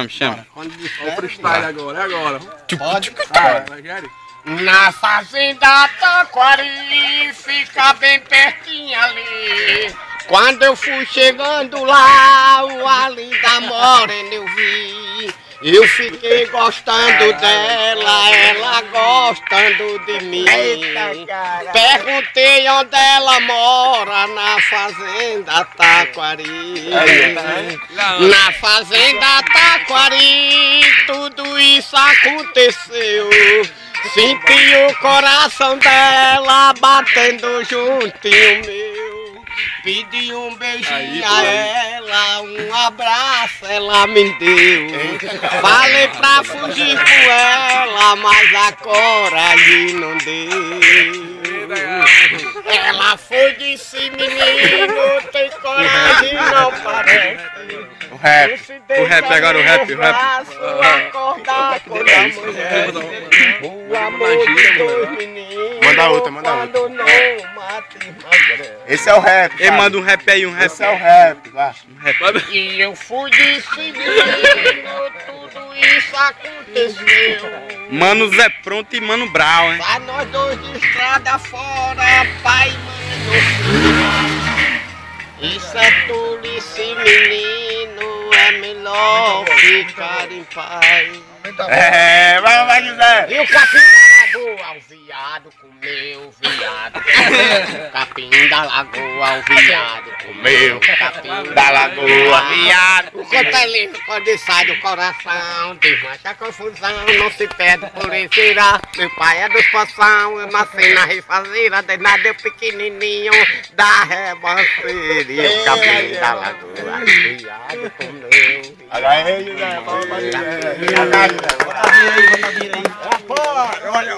Chama. Olha o freestyle agora, é agora. Pode. Rogério. Na fazenda Taquari, fica bem pertinho ali. Quando eu fui chegando lá, a linda morena eu vi. Eu fiquei gostando dela, ela gostando de mim. Perguntei onde ela mora, na fazenda Taquari. Na fazenda Taquari, tudo isso aconteceu. Senti o coração dela batendo juntinho meu. Pedi um beijinho a ela, um abraço ela me deu. Falei pra fugir com ela, mas a coragem não deu. Ela foi e disse, menino, tem coragem, não parece. O rap agora, o rap. Acordar com a mulher. O amor de dois meninos. Manda outra. Quando não mate mais. Esse é o rap. Ei, manda um rap aí, um rap. Esse é o rap, vai. E eu fui de menino, tudo isso aconteceu. Mano Zé Pronto e Mano Brau, hein? Vai nós dois de estrada fora, pai e mãe. Isso é tolice, menino, é melhor ficar em paz. Vai, José. E o capim da lagoa, o viado comeu, o viado. Capim da lagoa, o viado comeu, capim da lagoa, viado. O cotelinho, quando sai do coração, desmancha a confusão, não se perde polícia. Meu pai é dos poção, eu nasci na rifazeira, de nada eu pequenininho, da rebanceira. E o capim da lagoa, o viado comeu. Aí, José, vamos pra José. Olha,